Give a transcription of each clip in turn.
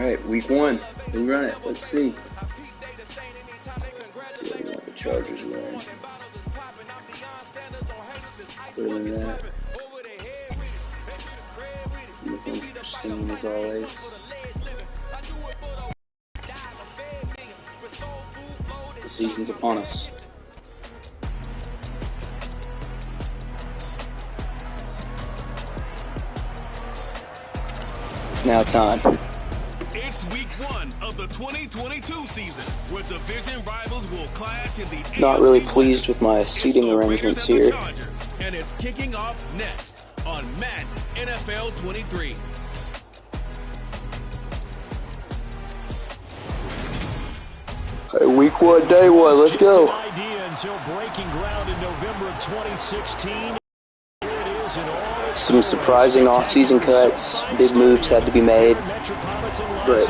Alright, week 1. We run it. Let's see. Let's see what we want the Chargers wearing. Other than that, looking pristine as always. The season's upon us. It's now time. It's week 1 of the 2022 season, where division rivals will clash in the Not really pleased with my seating arrangements here. And it's kicking off next on Madden NFL 23. Hey, week 1, day 1, let's go. Until breaking ground in November of 2016. Some surprising off-season cuts, big moves had to be made, but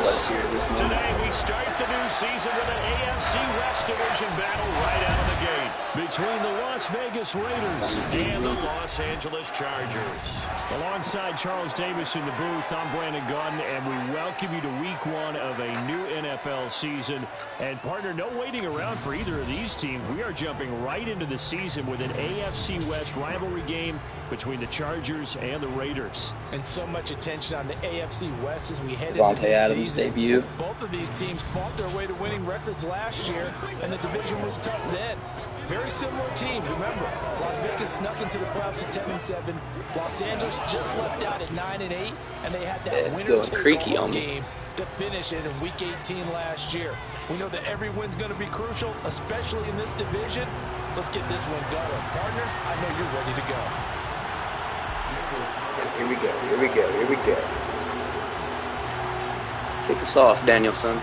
let's hear this moment. Today we start the new season with an AFC West Division battle right out of the gate between the Las Vegas Raiders and the Los Angeles Chargers. Alongside Charles Davis in the booth, I'm Brandon Gunn, and we welcome you to week 1 of a new NFL season. And partner, no waiting around for either of these teams. We are jumping right into the season with an AFC West rivalry game between the Chargers and the Raiders. And so much attention on the AFC West as we head Devontae into the Adams' season. debut. Both of these teams fought their way to winning records last year, and the division was tough then. Very similar teams, remember. Las Vegas snuck into the playoffs at 10-7. Los Angeles just left out at 9-8, and they had that winner-take-all game to finish it in Week 18 last year. We know that every win's going to be crucial, especially in this division. Let's get this one going. Partner, I know you're ready to go. Here we go, here we go, here we go. Kick us off, Danielson.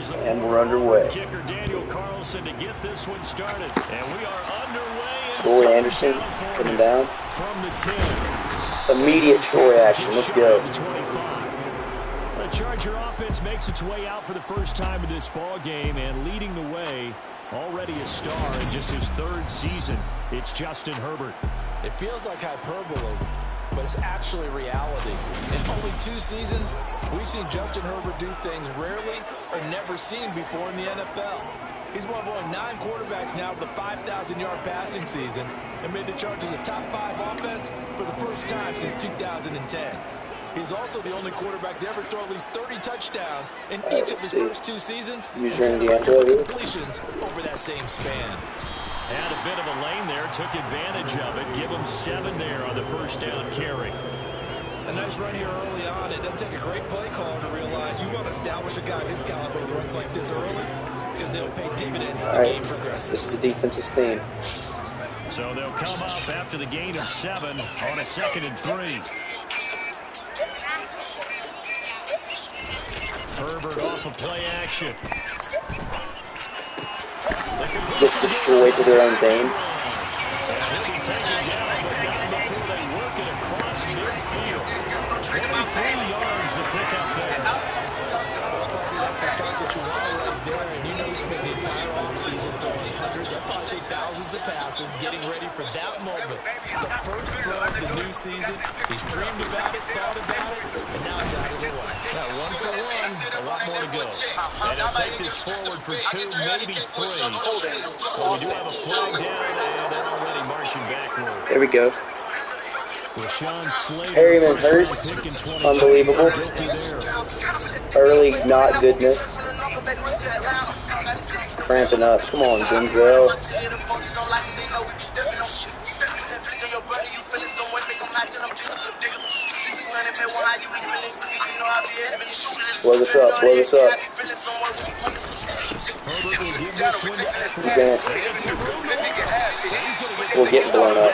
And we're underway. Kicker Daniel Carlson to get this one started. And we are underway. Troy Anderson coming down. From the 10. Immediate Troy action. Let's go. The Charger offense makes its way out for the first time in this ball game, and leading the way, already a star in just his 3rd season. It's Justin Herbert. It feels like hyperbole, but it's actually reality. In only 2 seasons, we've seen Justin Herbert do things rarely or never seen before in the NFL. He's one of only 9 quarterbacks now with the 5,000-yard passing season and made the Chargers a top 5 offense for the first time since 2010. He's also the only quarterback to ever throw at least 30 touchdowns in each of his first 2 seasons. Completions over that same span. Had a bit of a lane there, took advantage of it. Give him 7 there on the first down carry. A nice run here early on. It doesn't take a great play caller to realize you want to establish a guy of his caliber with runs like this early because they'll pay dividends as the game progresses. This is the defense's theme. So they'll come up after the gain of 7 on a 2nd and 3. Herbert off of play action. Just destroyed to their own game. That's the start that you want right there, and you know he spent the entire offseason throwing hundreds, I'd probably say thousands of passes, getting ready for that moment. The first throw of the new season, he's dreamed about it, thought about it, and now it's out of the way. Now 1 for 1, a lot more to go. And he'll take this forward for 2, maybe 3. Well, we do have a flag down, and they're already marching backward. There we go. Perryman hurt. Unbelievable. Early not goodness. Cramping up. Come on, Denzel. Blow this up. Blow this up. We're getting blown up.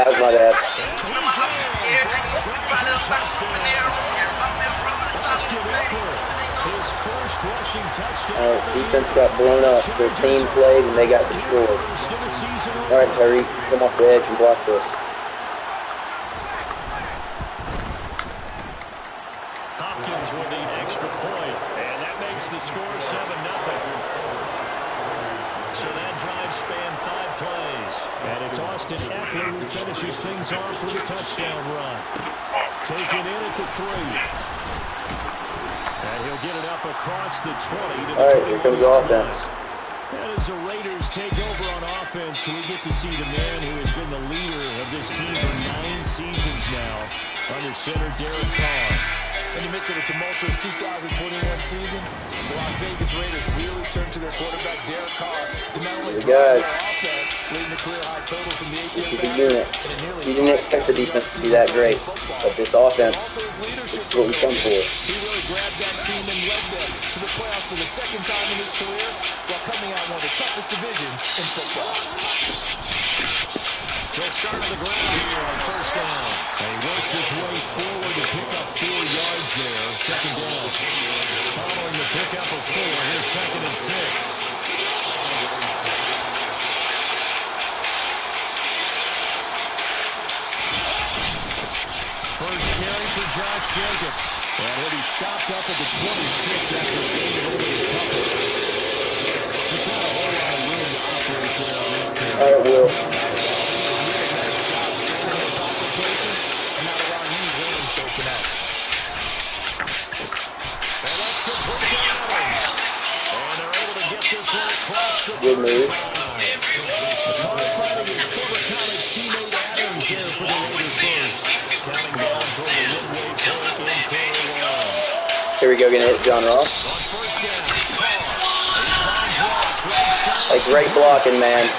That's my bad. Defense got blown up. Their team played and they got destroyed. Alright, Tyreek, come off the edge and block this. Hopkins with the extra point, and that makes the score 7-0. So that drive spanned 5 plays. And it's Austin Eckler who finishes things off with a touchdown run. Taken in at the 3. And he'll get it up across the 20. All right, here comes the offense. And as the Raiders take over on offense, we get to see the man who has been the leader of this team for 9 seasons now, under center Derek Carr. In the midst of a tumultuous 2021 season, the Las Vegas Raiders really turned to their quarterback, Derek Carr, to not only drive their offense, leading the career-high totals from the 8th This is the unit. You didn't expect the defense to be that great, but this offense, this is what we come for. He really grabbed that team and led them to the playoffs for the 2nd time in his career, while coming out one of the toughest divisions in football. He'll start on the ground here on 1st down. And he works his way forward to pick up 4 yards there. 2nd down. Following the pickup of 4, here's 2nd and 6. First carry for Josh Jacobs. And he'll be stopped up at the 26 after gaining only a couple. Just not a whole lot of room to operate there on that carry. All right, Will. Good move. Here we go, gonna hit John Ross. A great blocking, man.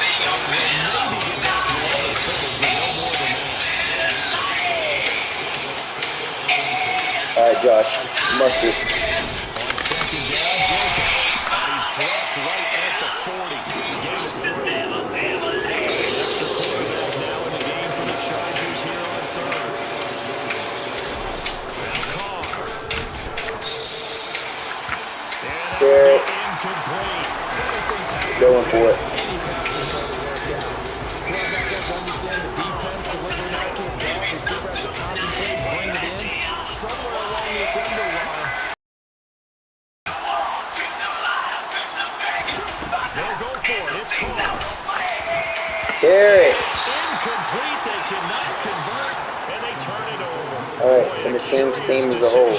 All right, Josh, mustard. Going for it. Carry. Incomplete. They cannot convert, and they turn it over. All right, and the team's theme as a whole.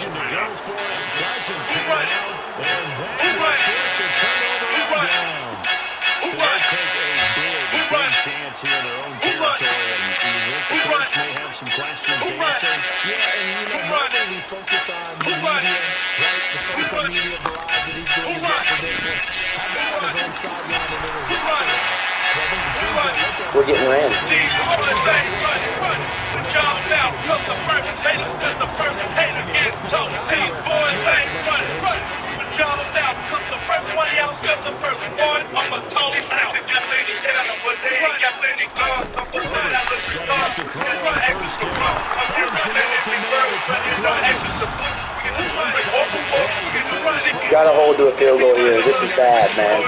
Here in their own territory, and you think the coach may have some questions to answer. Yeah, and normally we focus on the media, right? The social media barrage that he's going to get for this one. Had that on his own sideline, and it was we're getting ran. Got a hold to a field goal here. This is bad, man.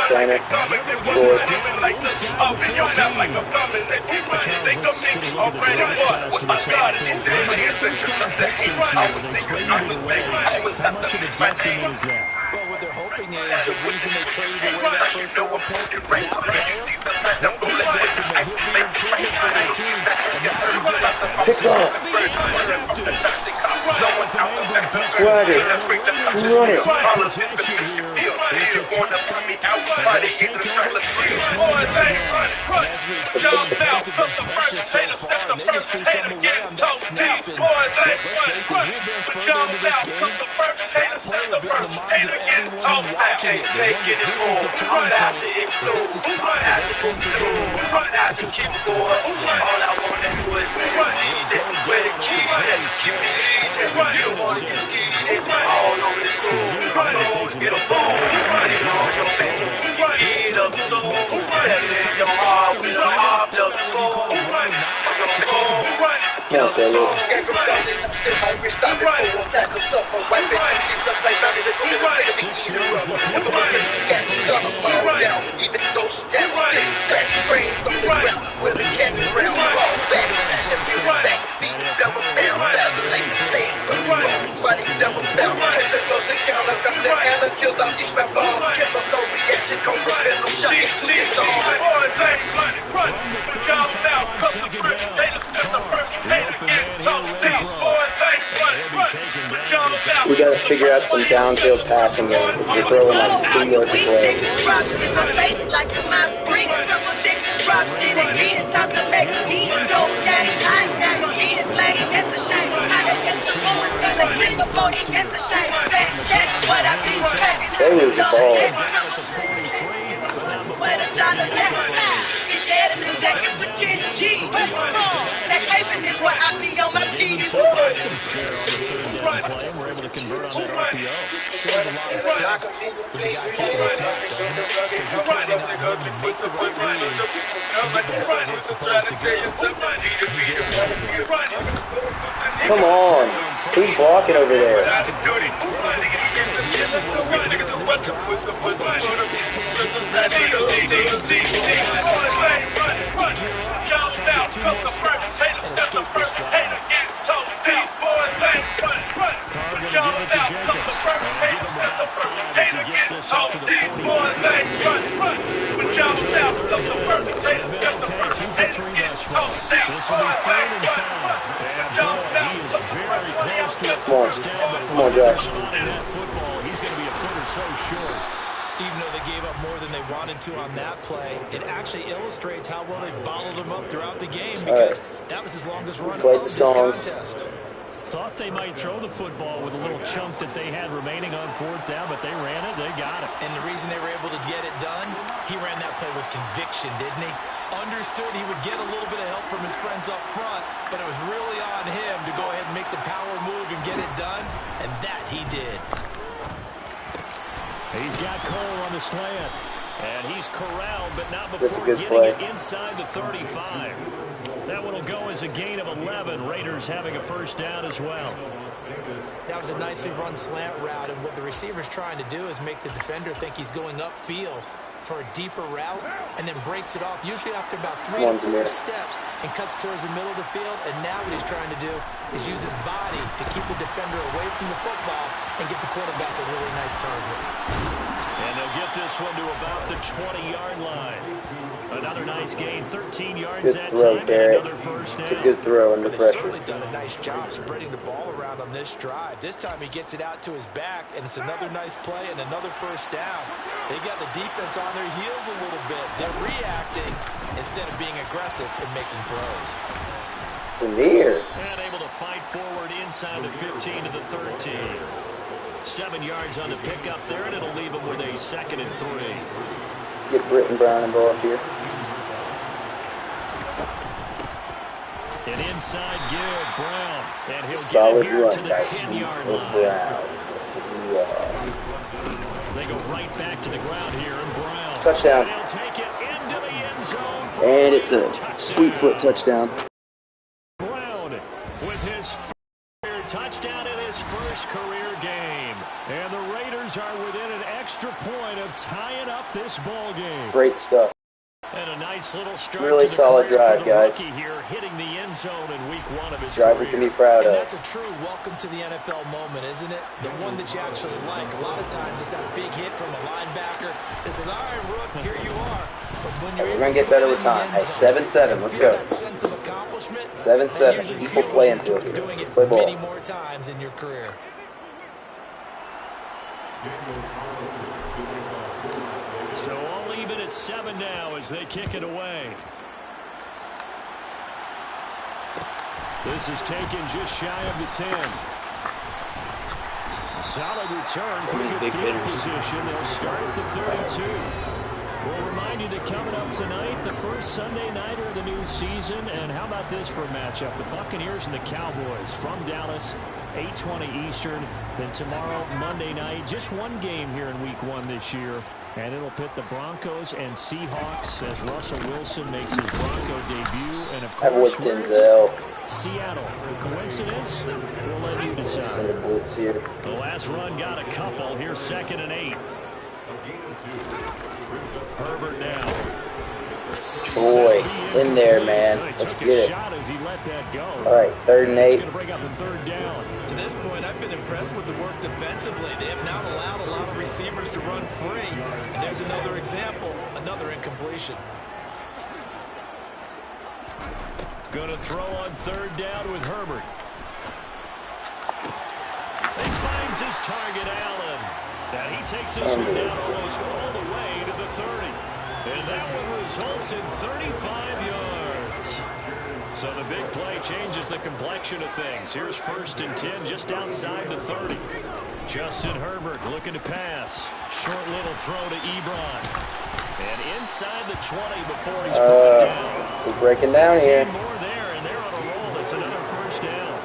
Trainer. Well, what they're hoping is the reason they traded away that first round pick, that player, Pick off. Swagger. Run it. can't take it anymore. Run out to explode. Run out to control. Run out to keep going. All I want to do is run easy. Where the key is, keep it easy. You don't want to get easy. All over the floor. Run on, get a ball. Run it on your face. Speed of the soul. Test in your heart with a heart of the soul. Run it. Come on, Saga. We got to figure out some downfield passing game because we're throwing like 2 yards a play. Stay with the ball. We're able to convert on that RPO. Shows a lot of trust with the guy taking the snap, doesn't it? Because you're counting on him to make the right reads and get the ball where it's supposed to go. Come on. Who's blocking over there? Come on, Josh. He's going to be a foot or so short. Even though they gave up more than they wanted to on that play, it actually illustrates how well they bottled them up throughout the game because that was his longest run of this contest. Thought they might throw the football with a little chunk that they had remaining on 4th down, but they ran it, they got it. And the reason they were able to get it done, he ran that play with conviction, didn't he? Understood he would get a little bit of help from his friends up front, but it was really on him to go ahead and make the power move and get it done, and that he did. He's got Cole on the slant, and he's corralled, but not before getting it inside the 35. That one will go as a gain of 11. Raiders having a first down as well. That was a nicely run slant route, and what the receiver's trying to do is make the defender think he's going upfield for a deeper route, and then breaks it off, usually after about 3 to 4 steps, and cuts towards the middle of the field. And now what he's trying to do is use his body to keep the defender away from the football and get the quarterback a really nice target. And they'll get this one to about the 20-yard line. Another nice gain, 13 yards that time, and another first down. It's a good throw under pressure. They've certainly done a nice job spreading the ball around on this drive. This time he gets it out to his back, and it's another nice play and another first down. They got the defense on their heels a little bit. They're reacting instead of being aggressive and making plays. It's near. And able to fight forward inside the 15 to the 13. 7 yards on the pickup there, and it'll leave them with a 2nd and 3. Get Britton Brown involved here. An inside give, Brown. And he'll solid get it here run to the by 10-yard line. Brown. They go right back to the ground here, and Brown. Touchdown. They'll take it into the end zone. And it's a sweet foot touchdown. Brown with his first touchdown in his first career game. And the Raiders are within an extra point of tying up this ball game. Great stuff. And a nice little start. Really solid drive, guys. Here, hitting the end zone in week 1 of his drive we career. can be proud of. And that's a true welcome to the NFL moment, isn't it? The one that you actually like. A lot of times it's that big hit from a linebacker that says, all right, Rook, here you are. But when you're we're going to get better with time. Hey, 7-7. Let's go. 7-7. Equal play into it. Let's play ball. Many more times in your career. So all even at 7 now as they kick it away. This is taken just shy of the 10. Solid return. So many big field hitters. position. They'll start at the 32. We'll remind you that coming up tonight, the first Sunday nighter of the new season. And how about this for a matchup? The Buccaneers and the Cowboys from Dallas, 8:20 Eastern. Then tomorrow, Monday night, just one game here in Week 1 this year. And it'll pit the Broncos and Seahawks as Russell Wilson makes his Bronco debut. And of course, Seattle. Coincidence? We'll let you decide. The last run got a couple. Here's 2nd and 8. Herbert now. Troy, in there, man. Let's get it. All right, 3rd and 8. Going to bring up a 3rd down. To this point, I've been impressed with the work defensively. They have not allowed a lot of receivers to run free. And there's another example, another incompletion. Going to throw on 3rd down with Herbert. He finds his target, Allen. Now he takes this one down almost all the way to the 30. And that one results in 35 yards. So the big play changes the complexion of things. Here's 1st and 10 just outside the 30. Justin Herbert looking to pass. Short little throw to Ebron. And inside the 20 before he's brought down. We're breaking down here. More there, and they're on a roll. That's another 1st down.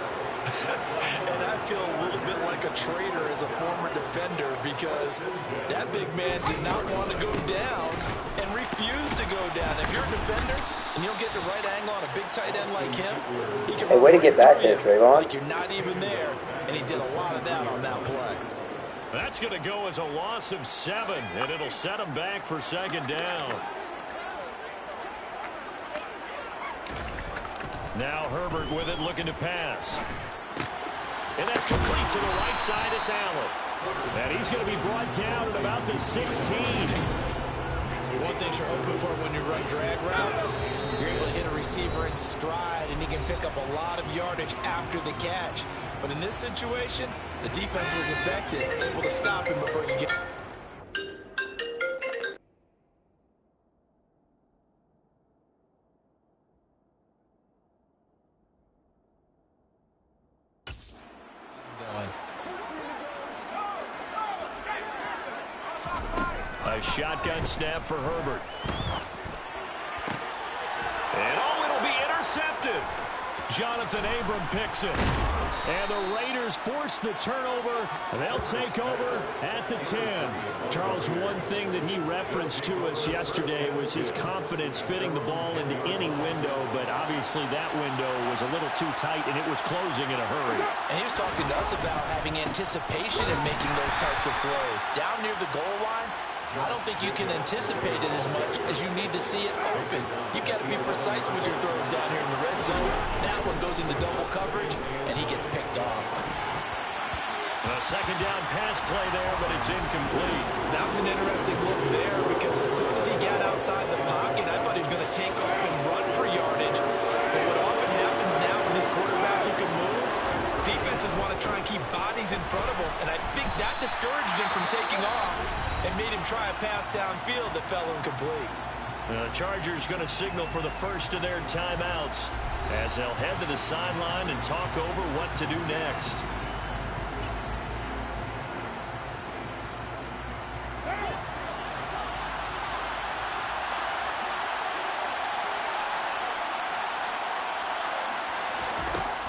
And I feel a little bit like a traitor as a former defender because that big man did not want to go down and refused to go down. If you're a defender and you don't get the right angle on a big tight end like him, he can Hey, way to get back there, Trayvon. like you're not even there, and he did a lot of that on that play. That's going to go as a loss of 7, and it'll set him back for 2nd down. Now Herbert with it, looking to pass. And that's complete to the right side. It's Allen. And he's going to be brought down at about the 16. One thing you're hoping for when you run drag routes, you're able to hit a receiver in stride, and he can pick up a lot of yardage after the catch. But in this situation, the defense was effective, able to stop him before he could get... A shotgun snap for Herbert. And it'll be intercepted. Jonathan Abram picks it. And the Raiders force the turnover. And they'll take over at the 10. Charles, one thing that he referenced to us yesterday was his confidence fitting the ball into any window. But obviously that window was a little too tight, and it was closing in a hurry. And he was talking to us about having anticipation in making those types of throws. Down near the goal line, I don't think you can anticipate it as much as you need to see it open. You've got to be precise with your throws down here in the red zone. That one goes into double coverage, and he gets picked off. A 2nd down pass play there, but it's incomplete. That was an interesting look there because as soon as he got outside the pocket, I thought he was going to take off and run for yardage. But what often happens now with these quarterbacks who can move, defenses want to try and keep bodies in front of them, and I think that discouraged him from taking off and made him try a pass downfield that fell incomplete. The Chargers going to signal for the first of their timeouts as they'll head to the sideline and talk over what to do next.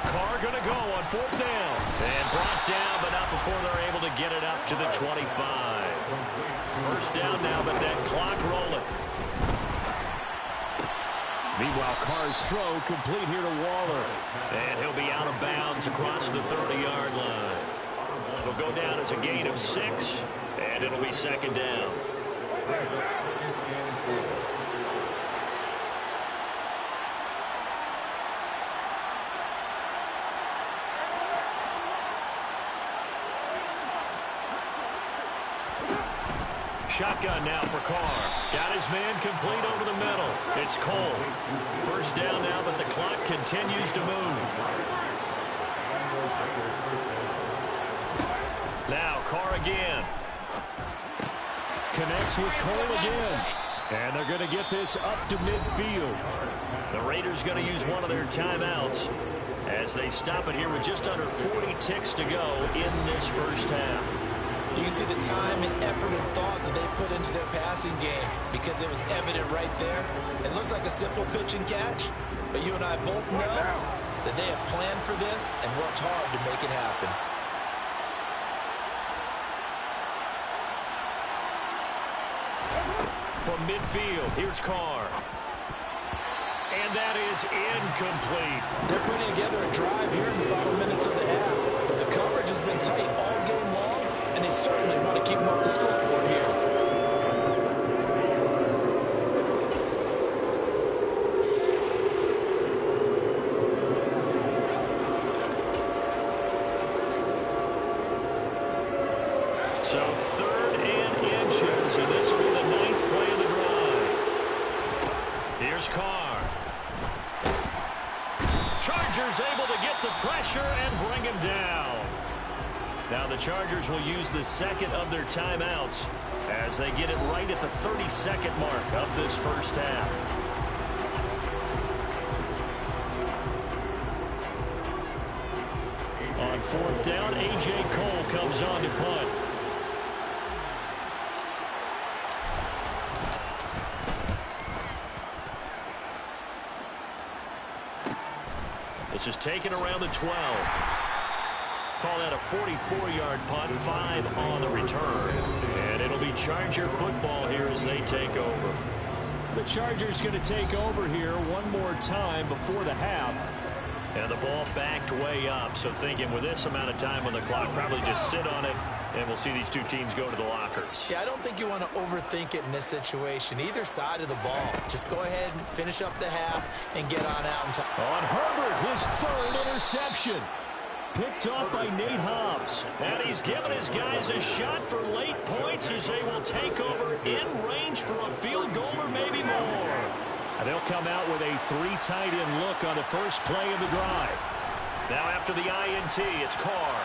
Carr going to go on 4th down. And brought down, but not before they're able to get it up to the 25. 1st down now, but that clock rolling. Meanwhile, Carr's throw complete here to Waller. And he'll be out of bounds across the 30-yard line. It'll go down as a gain of 6, and it'll be 2nd down. Shotgun now for Carr. Got his man complete over the middle. It's Cole. 1st down now, but the clock continues to move. Now Carr again. Connects with Cole again. And they're going to get this up to midfield. The Raiders going to use one of their timeouts as they stop it here with just under 40 ticks to go in this first half. You can see the time and effort and thought that they put into their passing game because it was evident right there. It looks like a simple pitch and catch, but you and I both know that they have planned for this and worked hard to make it happen. From midfield, here's Carr. And that is incomplete. They're putting together a drive here in the final minutes of the half. But the coverage has been tight all game long, and they certainly want to keep them off the scoreboard here. So 3rd and inches, and this will be the 9th play of the drive. Here's Carr. Chargers able to get the pressure and bring him down. Now the Chargers will use the second of their timeouts as they get it right at the 32nd mark of this first half. On 4th down, A.J. Cole comes on to punt. This is taken around the 12. Call that a 44-yard punt, 5 on the return. And it'll be Charger football here as they take over. The Chargers going to take over here one more time before the half. And the ball backed way up. So thinking with this amount of time on the clock, probably just sit on it, and we'll see these two teams go to the lockers. Yeah, I don't think you want to overthink it in this situation. Either side of the ball. Just go ahead and finish up the half and get on out. On Herbert, his 3rd interception. Picked off by Nate Hobbs. And he's given his guys a shot for late points as they will take over in range for a field goal or maybe more. And they'll come out with a 3 tight end look on the first play of the drive. Now after the INT, it's Carr.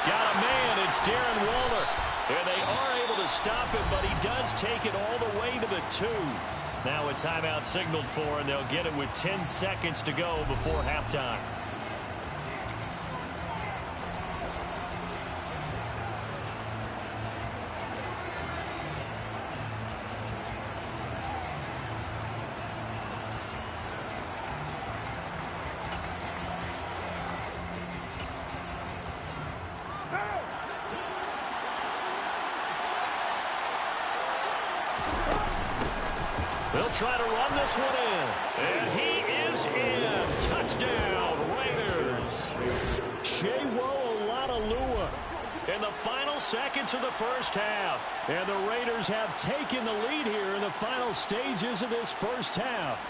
Got a man, it's Darren Waller. And they are able to stop him, but he does take it all the way to the 2. Now a timeout signaled for, and they'll get it with 10 seconds to go before halftime. They'll try to run this one in. And he is in. Touchdown, Raiders. Shewo Olalolua in the final seconds of the first half. And the Raiders have taken the lead here in the final stages of this first half.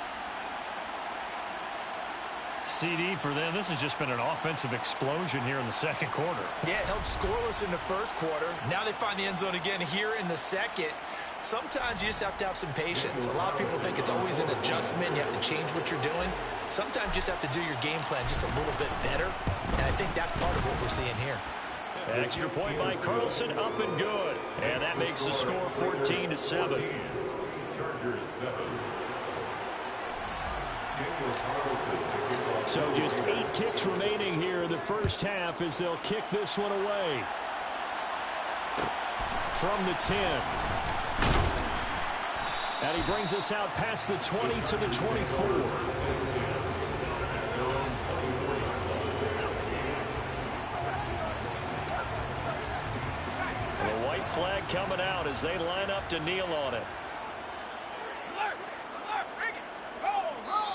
CD for them. This has just been an offensive explosion here in the second quarter. Yeah, held scoreless in the first quarter. Now they find the end zone again here in the second. Sometimes you just have to have some patience. A lot of people think it's always an adjustment. You have to change what you're doing. Sometimes you just have to do your game plan just a little bit better. And I think that's part of what we're seeing here. Extra point by Carlson, up and good. And that makes the score 14-7. Chargers 7. So just 8 ticks remaining here in the first half as they'll kick this one away. From the 10. And he brings us out past the 20 to the 24. The white flag coming out as they line up to kneel on it.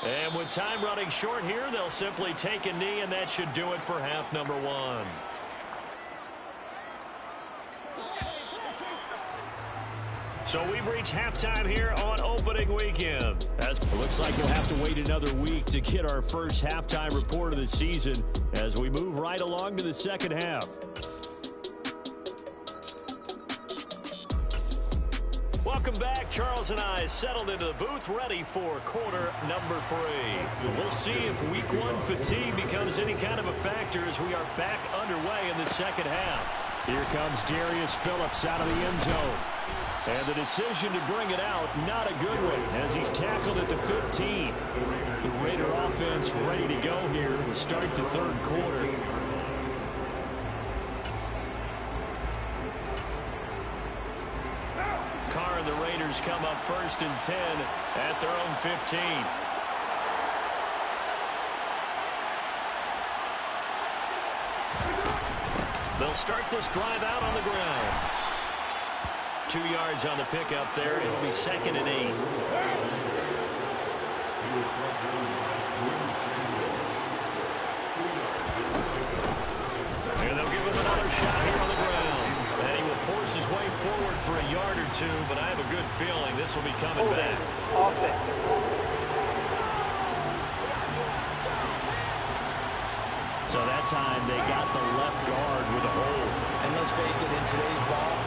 And with time running short here, they'll simply take a knee, and that should do it for half number 1. So we've reached halftime here on opening weekend. As it looks like we'll have to wait another week to get our first halftime report of the season as we move right along to the second half. Welcome back. Charles and I settled into the booth ready for quarter number 3. We'll see if week 1 fatigue becomes any kind of a factor as we are back underway in the second half. Here comes Darius Phillips out of the end zone. And the decision to bring it out, not a good one, as he's tackled at the 15. The Raider offense ready to go here to start the third quarter. Carr and the Raiders come up 1st and 10 at their own 15. They'll start this drive out on the ground. 2 yards on the pickup there. It'll be 2nd and 8. And they'll give him another shot here on the ground. And he will force his way forward for a yard or two, but I have a good feeling this will be coming back. So that time they got the left guard with a hold. And let's face it, in today's ball,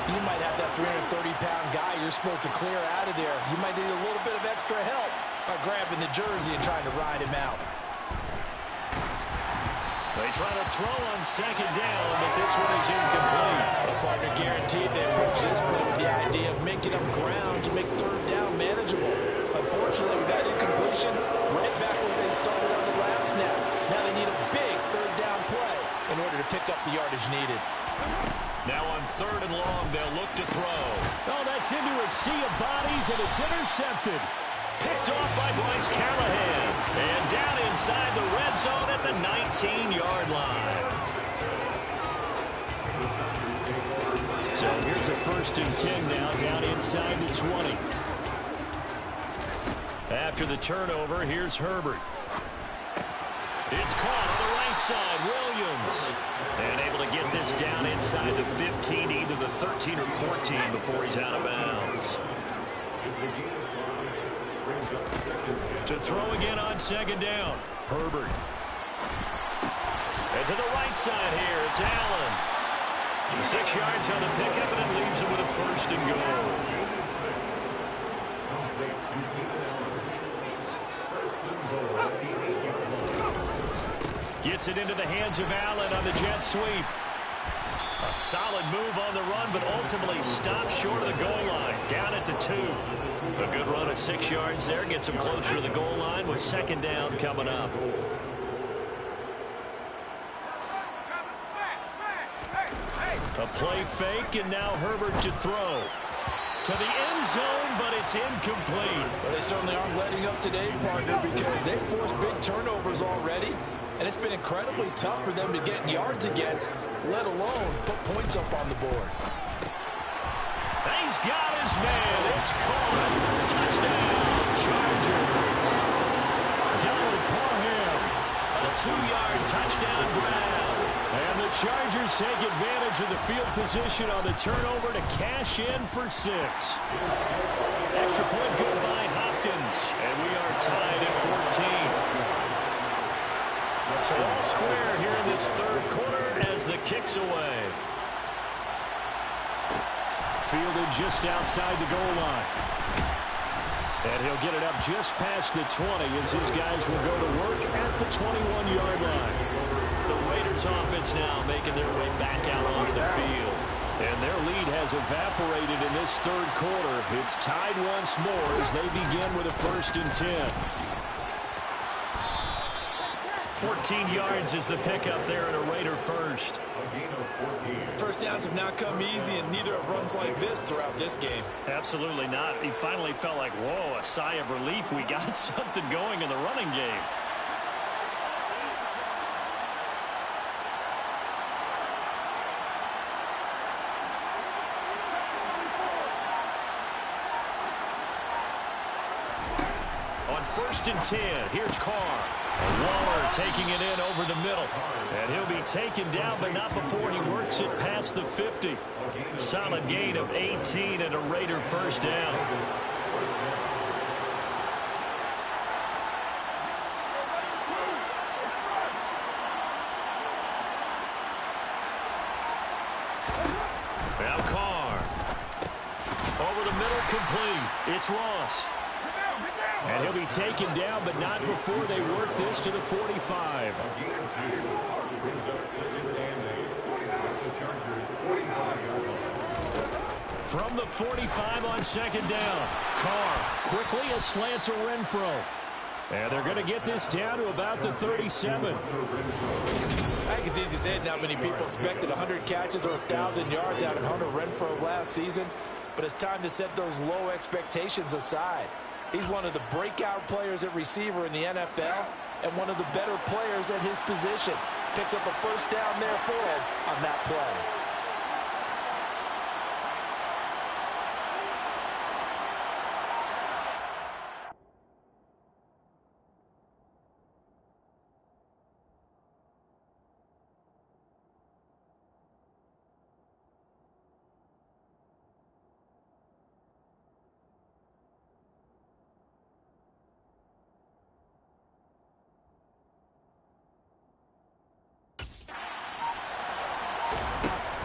you might have that 330-pound guy you're supposed to clear out of there. You might need a little bit of extra help by grabbing the jersey and trying to ride him out. They try to throw on 2nd down, but this one is incomplete. The partner guaranteed they approach this play with the idea of making up ground to make 3rd down manageable. Unfortunately, with that incompletion, right back where they started on the last snap. Now they need a big 3rd down play in order to pick up the yardage needed. Now on 3rd and long, they'll look to throw. Oh, that's into a sea of bodies, and it's intercepted. Picked off by Bryce Callahan. And down inside the red zone at the 19-yard line. So here's a 1st and 10 now, down inside the 20. After the turnover, here's Herbert. It's caught on the right side, Williams. And able to get this down inside the 15, either the 13 or 14 before he's out of bounds. To throw again on 2nd down, Herbert. And to the right side here, it's Allen. 6 yards on the pickup, and it leaves him with a 1st and goal. Gets it into the hands of Allen on the jet sweep. A solid move on the run, but ultimately stopped short of the goal line. Down at the 2. A good run of 6 yards there. Gets him closer to the goal line with 2nd down coming up. A play fake, and now Herbert to throw. To the end zone, but it's incomplete. Well, they certainly aren't letting up today, partner, because they've forced big turnovers already. And it's been incredibly tough for them to get yards against, let alone put points up on the board. He's got his man. It's caught. Touchdown, Chargers. Donald Parham. A 2-yard touchdown grab. And the Chargers take advantage of the field position on the turnover to cash in for 6. Extra point good by Hopkins. And we are tied at 14. So all square here in this 3rd quarter as the kick's away. Fielded just outside the goal line. And he'll get it up just past the 20 as his guys will go to work at the 21-yard line. The Raiders offense now making their way back out onto the field. And their lead has evaporated in this 3rd quarter. It's tied once more as they begin with a 1st and 10. 14 yards is the pickup there at a Raider 1st. First downs have not come easy, and neither have runs like this throughout this game. Absolutely not. He finally felt like, whoa, a sigh of relief. We got something going in the running game. On 1st and 10, here's Carr. Waller taking it in over the middle. And he'll be taken down, but not before he works it past the 50. Solid gain of 18 and a Raider 1st down. Now Carr. Over the middle, complete. It's Ross. And he'll be taken down, but not before they work this to the 45. From the 45 on second down. Carr quickly a slant to Renfro. And they're going to get this down to about the 37. I think it's easy saying how many people expected 100 catches or 1,000 yards out of Hunter Renfro last season. But it's time to set those low expectations aside. He's one of the breakout players at receiver in the NFL and one of the better players at his position. Picks up a first down there for him on that play.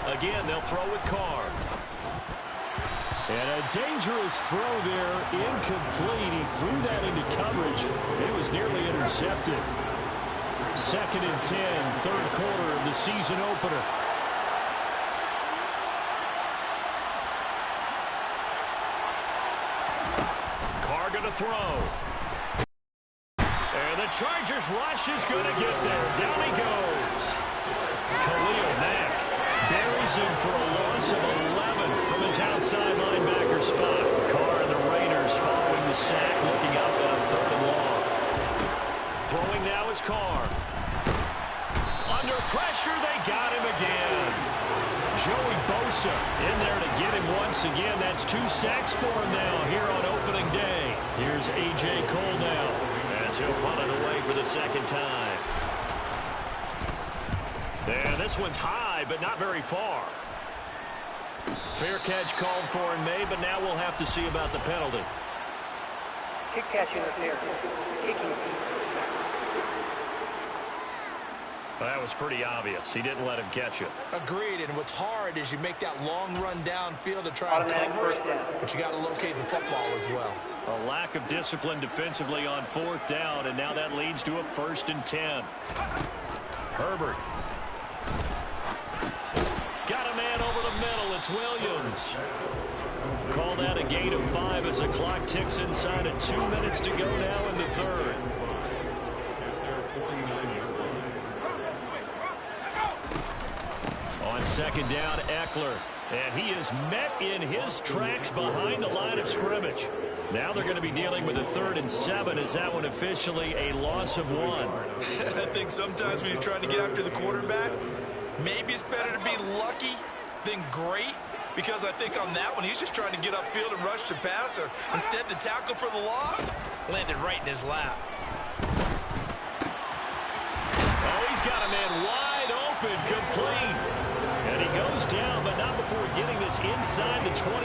Again, they'll throw with Carr. And a dangerous throw there, incomplete. He threw that into coverage. It was nearly intercepted. 2nd and 10, third quarter of the season opener. Carr going to throw. And the Chargers rush is going to get there. Down he goes. Khalil Mack buries him for a loss of 11 from his outside linebacker spot. Carr and the Raiders following the sack, looking up at a 3rd and long. Throwing now is Carr. Under pressure, they got him again. Joey Bosa in there to get him once again. That's 2 sacks for him now here on opening day. Here's A.J. Cole now as he'll punt it away for the 2nd time. And this one's high, but not very far. Fair catch called for and made, but now we'll have to see about the penalty. Kick catch interference. Kicking. Well, that was pretty obvious. He didn't let him catch it. Agreed, and what's hard is you make that long run downfield to try and cover it, but you got to locate the football as well. A lack of discipline defensively on 4th down, and now that leads to a 1st and 10. Herbert. Got a man over the middle. It's Williams. Call that a gain of 5 as the clock ticks inside of 2 minutes to go now in the 3rd. On 2nd down, Eckler. And he is met in his tracks behind the line of scrimmage. Now they're going to be dealing with a 3rd and 7. Is that one officially a loss of 1? I think sometimes when you're trying to get after the quarterback, maybe it's better to be lucky than great, because I think on that one, he's just trying to get upfield and rush the passer. Instead, the tackle for the loss landed right in his lap. Oh, he's got a man wide open, complete. And he goes down, but not before getting this inside the 25.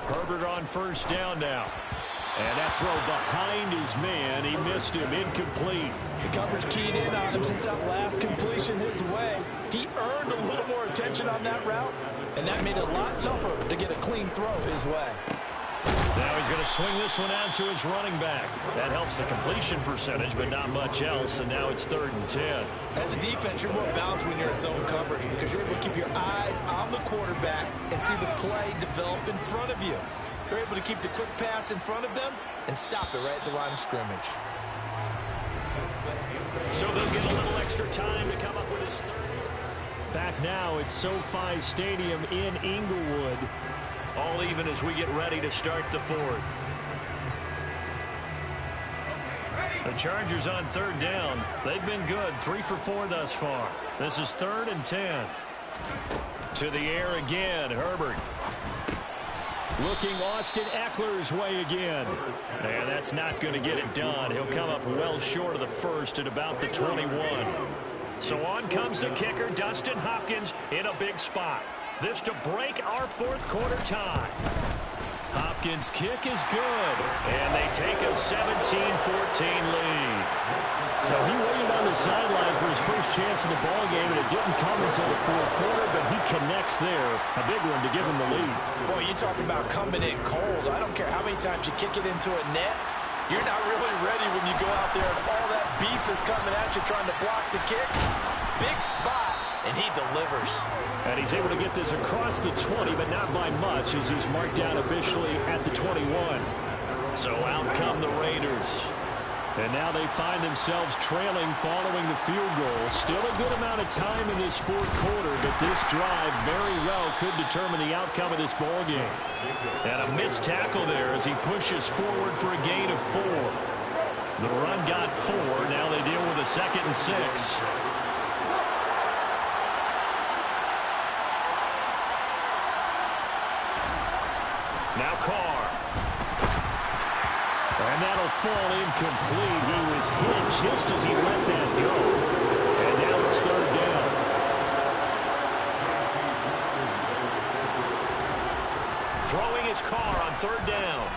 Herbert on 1st down now. And that throw behind his man. He missed him. Incomplete. The coverage keyed in on him since that last completion his way. He earned a little more attention on that route, and that made it a lot tougher to get a clean throw his way. Now he's going to swing this one out to his running back. That helps the completion percentage, but not much else, and now it's 3rd and 10. As a defense, you're more balanced when you're in zone coverage because you're able to keep your eyes on the quarterback and see the play develop in front of you. You're able to keep the quick pass in front of them and stop it right at the line of scrimmage. So they'll get a little extra time to come up with his 3rd. Back now at SoFi Stadium in Inglewood. All even as we get ready to start the 4th. The Chargers on 3rd down. They've been good. 3 for 4 thus far. This is 3rd and 10. To the air again. Herbert. Looking Austin Eckler's way again. And that's not going to get it done. He'll come up well short of the 1st at about the 21. So on comes the kicker, Dustin Hopkins, in a big spot. This to break our 4th quarter tie. Hopkins' kick is good, and they take a 17-14 lead. So he waited on the sideline for his first chance in the ballgame, and it didn't come until the 4th quarter, but he connects there. A big one to give him the lead. Boy, you talk about coming in cold. I don't care how many times you kick it into a net. You're not really ready when you go out there and all that beef is coming at you trying to block the kick. Big spot, and he delivers. And he's able to get this across the 20, but not by much as he's marked down officially at the 21. So out come the Raiders. And now they find themselves trailing following the field goal. Still a good amount of time in this fourth quarter, but this drive very well could determine the outcome of this ball game. And a missed tackle there as he pushes forward for a gain of 4. The run got 4. Now they deal with a 2nd and 6. Now Carr. And that'll fall incomplete. He was hit just as he let that go. And now it's 3rd down. Throwing his Carr on 3rd down.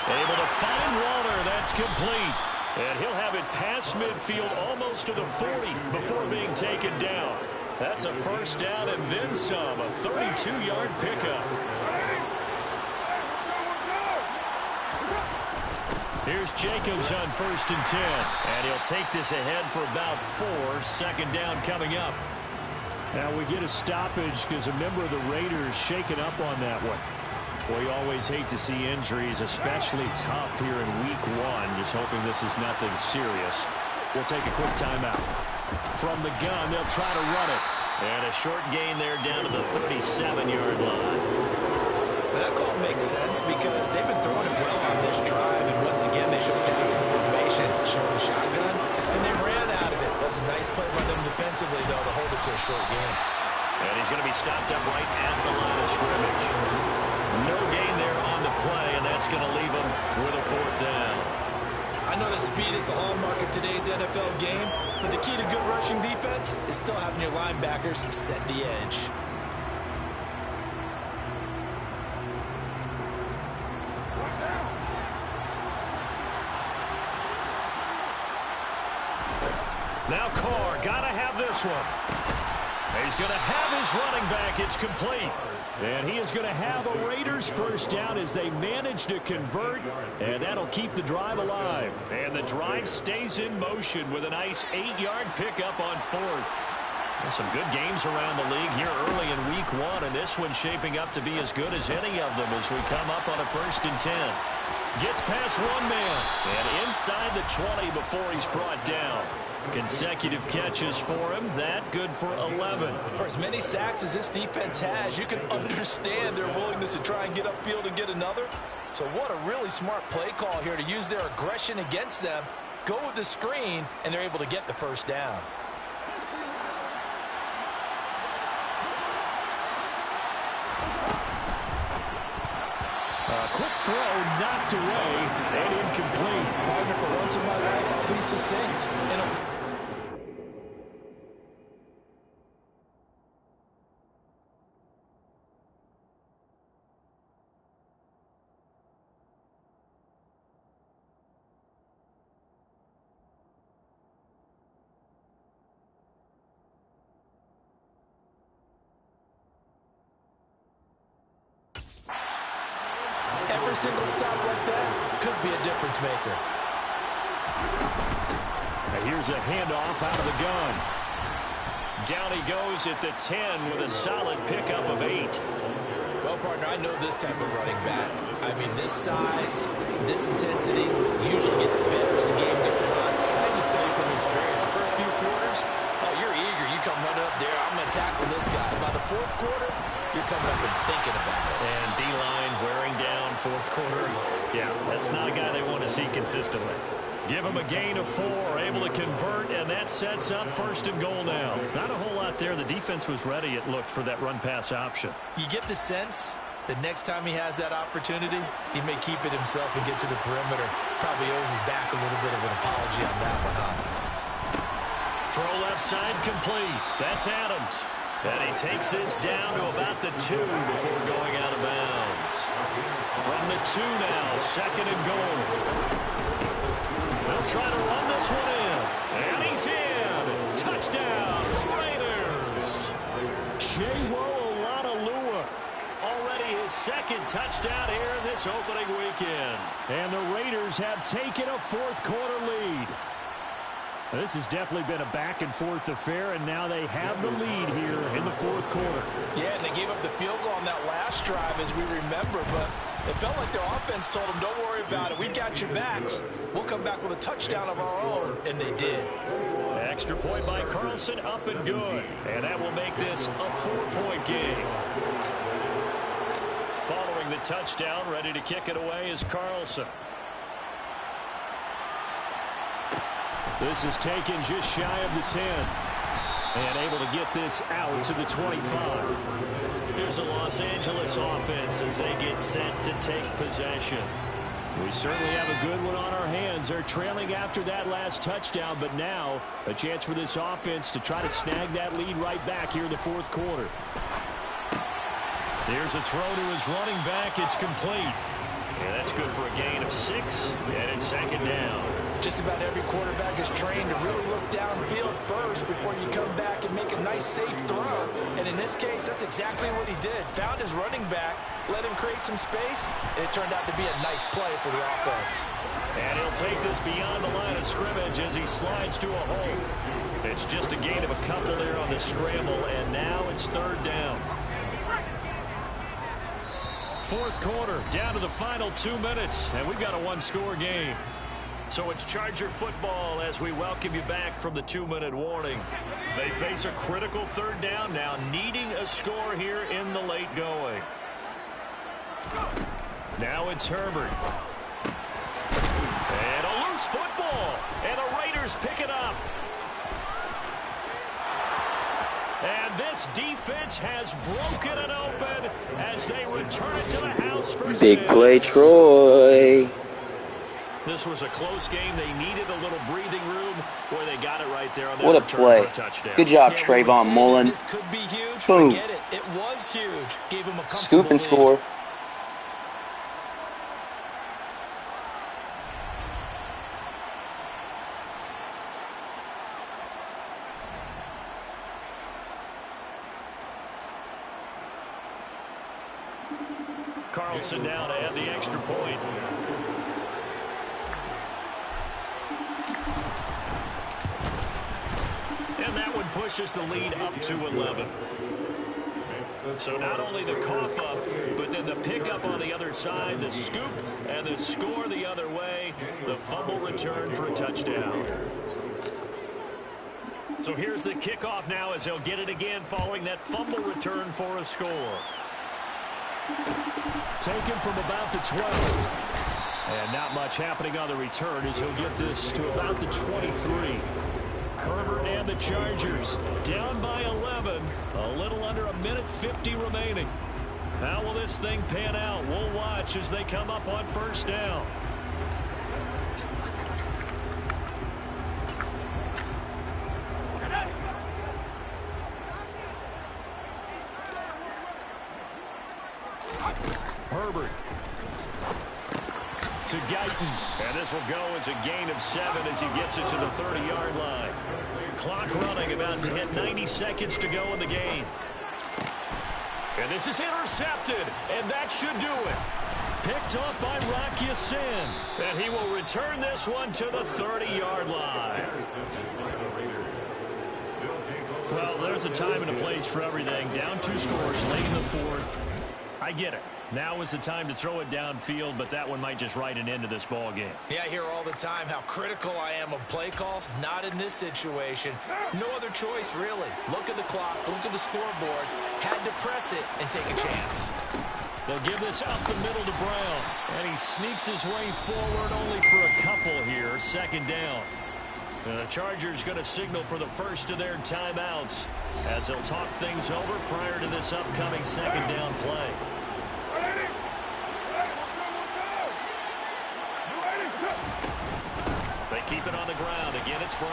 Able to find Walter. That's complete. And he'll have it past midfield almost to the 40 before being taken down. That's a 1st down and then some. A 32-yard pickup. Here's Jacobs on 1st and 10. And he'll take this ahead for about 4. 2nd down coming up. Now we get a stoppage because a member of the Raiders shaken up on that one. We always hate to see injuries, especially tough here in week 1. Just hoping this is nothing serious. We'll take a quick timeout. From the gun, they'll try to run it. And a short gain there down to the 37-yard line. That call makes sense because they've been throwing it well on this drive, and once again they showed passing formation, showing a shotgun, and they ran out of it. That's a nice play by them defensively, though, to hold it to a short game. And he's going to be stopped up right at the line of scrimmage. No gain there on the play, and that's going to leave him with a 4th down. I know that speed is the hallmark of today's NFL game, but the key to good rushing defense is still having your linebackers set the edge. Now Carr, gotta have this one. He's going to have his running back. It's complete. And he is going to have a Raiders 1st down as they manage to convert. And that'll keep the drive alive. And the drive stays in motion with a nice 8-yard pickup on 4th. There's some good games around the league here early in week 1. And this one's shaping up to be as good as any of them as we come up on a 1st and 10. Gets past one man. And inside the 20 before he's brought down. Consecutive catches for him. That good for 11. For as many sacks as this defense has, you can understand their willingness to try and get upfield and get another. So what a really smart play call here to use their aggression against them. Go with the screen, and they're able to get the 1st down. A quick throw knocked away and incomplete. Partner, for once in my life, I'll be succinct. Every single stop like that could be a difference maker. And here's a handoff out of the gun. Down he goes at the 10 with a solid pickup of 8. Well, partner, I know this type of running back. I mean, this size, this intensity usually gets better as the game goes on. And I just tell you from experience, the first few quarters, oh, you're eager. You come running up there. I'm going to tackle this guy. By the 4th quarter, you're coming up and thinking about it. And D-line wearing down 4th quarter. Yeah, that's not a guy they want to see consistently. Give him a gain of 4, able to convert, and that sets up 1st and goal now. Not a whole lot there. The defense was ready, it looked, for that run-pass option. You get the sense that next time he has that opportunity, he may keep it himself and get to the perimeter. Probably owes his back a little bit of an apology on that one, huh? Throw left side complete. That's Adams. And he takes this down to about the 2 before going out of bounds. From the 2 now, 2nd and goal. They'll try to run this one in. And he's in. Touchdown, Raiders. Chewo Olalolua. Already his 2nd touchdown here in this opening weekend. And the Raiders have taken a fourth-quarter lead. This has definitely been a back-and-forth affair, and now they have the lead here in the fourth quarter. Yeah, and they gave up the field goal on that last drive, as we remember, but it felt like their offense told them, don't worry about it. We got your backs. We'll come back with a touchdown of our own, and they did. Extra point by Carlson, up and good. And that will make this a 4-point game. Following the touchdown, ready to kick it away is Carlson. This is taken just shy of the 10. And able to get this out to the 25. Here's a Los Angeles offense as they get set to take possession. We certainly have a good one on our hands. They're trailing after that last touchdown, but now a chance for this offense to try to snag that lead right back here in the fourth quarter. There's a throw to his running back. It's complete. And that's good for a gain of 6, and it's second down. Just about every quarterback is trained to really look downfield first before you come back and make a nice, safe throw. And in this case, that's exactly what he did. Found his running back, let him create some space, and it turned out to be a nice play for the offense. And he'll take this beyond the line of scrimmage as he slides to a hole. It's just a gain of a couple there on the scramble, and now it's third down. Fourth quarter, down to the final 2 minutes, and we've got a one-score game. So it's Charger football as we welcome you back from the 2-minute warning. They face a critical third down now, needing a score here in the late going. Now it's Herbert. And a loose football, and the Raiders pick it up. And this defense has broken it open as they return it to the house for big play, Troy. This was a close game. They needed a little breathing room where they got it right there on that what a return play. for a touchdown. Good job, Trayvon Mullen. This could be huge. Boom. Forget it. It was huge. Gave him a Scoop and score. lead. Carlson now to add the extra point. And that one pushes the lead up to 11. So not only the cough up, but then the pickup on the other side, the scoop, and the score the other way, the fumble return for a touchdown. So here's the kickoff now as they'll get it again following that fumble return for a score. Taken from about the 12. And not much happening on the return as he'll get this to about the 23. Herbert and the Chargers down by 11. A little under a minute 50 remaining. How will this thing pan out? We'll watch as they come up on first down. Herbert to Guyton. And this will go as a gain of 7 as he gets it to the 30-yard line. Clock running, about to hit 90 seconds to go in the game. And this is intercepted, and that should do it. Picked off by Rock Ya-Sin. And he will return this one to the 30-yard line. Well, there's a time and a place for everything. Down 2 scores late in the fourth. I get it. Now is the time to throw it downfield, but that one might just write an end to this ball game. Yeah, I hear all the time how critical I am of play calls. Not in this situation. No other choice, really. Look at the clock. Look at the scoreboard. Had to press it and take a chance. They'll give this up the middle to Brown. And he sneaks his way forward only for a couple here. Second down. And the Chargers going to signal for the first of their timeouts as they'll talk things over prior to this upcoming second down play. They keep it on the ground. Again, it's Brown.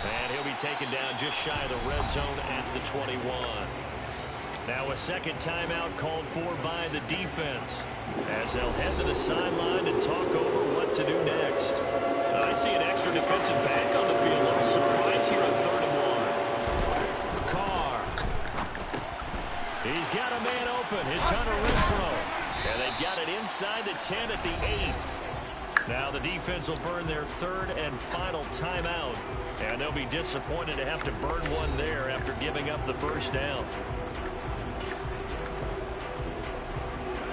And he'll be taken down just shy of the red zone at the 21. Now a second timeout called for by the defense as they'll head to the sideline and talk over what to do next. I see an extra defensive back on the field. A little surprise here on 3rd and 1. Carr. He's got a man open. It's Hunter Renfrow. They've got it inside the 10 at the 8. Now the defense will burn their third and final timeout. And they'll be disappointed to have to burn one there after giving up the first down.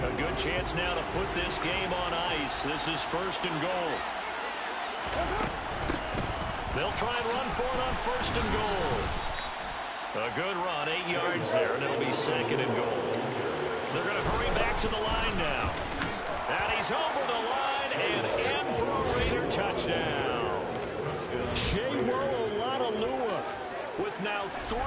A good chance now to put this game on ice. This is first and goal. They'll try and run for it on first and goal. A good run, 8 yards there, and it'll be second and goal. They're going to hurry back to the line now. And he's over the line and in for a Raider touchdown. Lua with now 3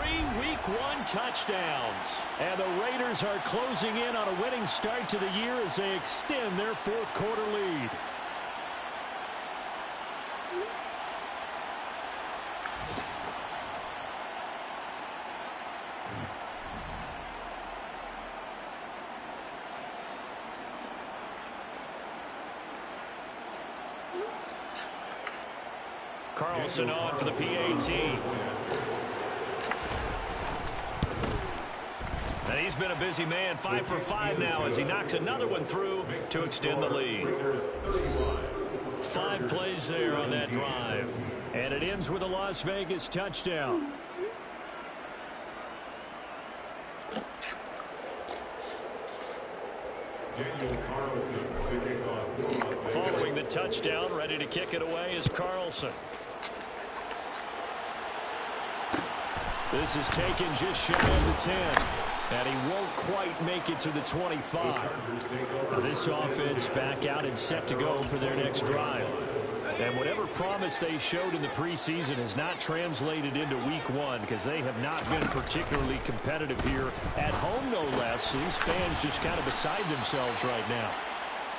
Week 1 touchdowns. And the Raiders are closing in on a winning start to the year as they extend their fourth quarter lead. Carlson on for the PAT. And he's been a busy man, 5 for 5 now as he knocks another one through to extend the lead. 5 plays there on that drive. And it ends with a Las Vegas touchdown. Following the touchdown, ready to kick it away is Carlson. This is taken just shy of the 10. And he won't quite make it to the 25. Now this offense back out and set to go for their next drive. And whatever promise they showed in the preseason has not translated into Week 1 because they have not been particularly competitive here at home, no less. These fans just kind of beside themselves right now.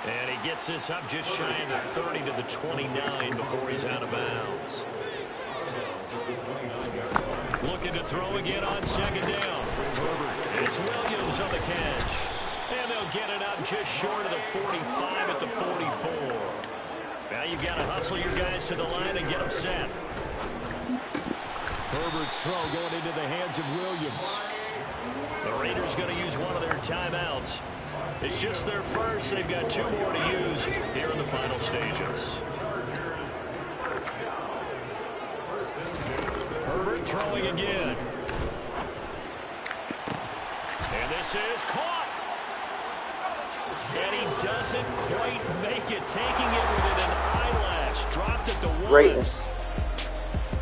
And he gets this up just shy of the 30 to the 29 before he's out of bounds. Looking to throw again on second down. Herbert. It's Williams on the catch. And they'll get it up just short of the 45 at the 44. Now you've got to hustle your guys to the line and get them set. Herbert's throw going into the hands of Williams. The Raiders going to use one of their timeouts. It's just their first. They've got 2 more to use here in the final stages. Herbert throwing again. And this is caught. And he doesn't quite make it, taking it within an eyelash. Dropped at the 1. Greatness.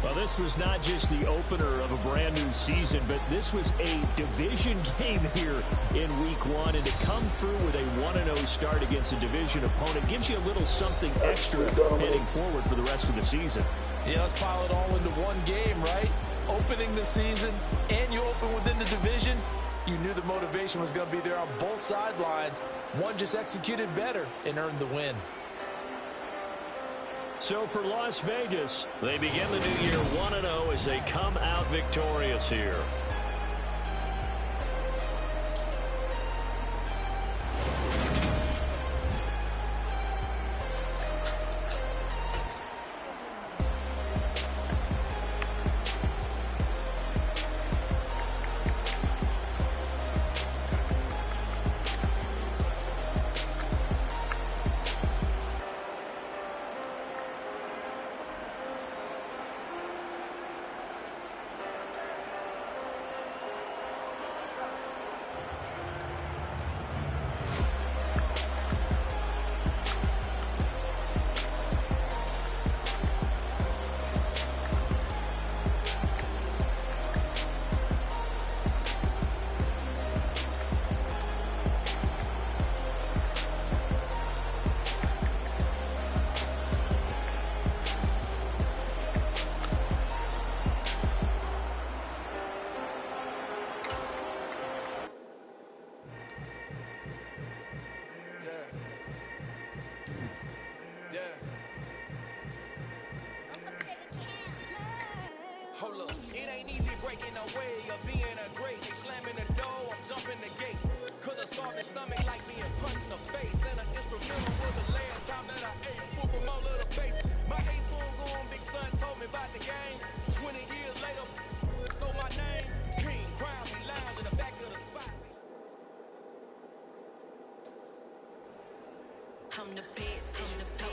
Well, this was not just the opener of a brand new season, but this was a division game here in Week 1. And to come through with a 1-0 start against a division opponent gives you a little something extra heading forward for the rest of the season. Yeah, let's pile it all into one game, right? Opening the season, and you open within the division. You knew the motivation was going to be there on both sidelines. One just executed better and earned the win. So for Las Vegas, they begin the new year 1-0 as they come out victorious here. Hold up, it ain't easy breaking away or being a great. They slamming the door, I'm jumping the gate. Could have started stomach like being punched in the face. And an instrumental was the last time that I ate. Food from all of the base. My ace boom going, big son told me about the game. 20 years later, know my name. Green crown, we lounge in the back of the spot. from the past.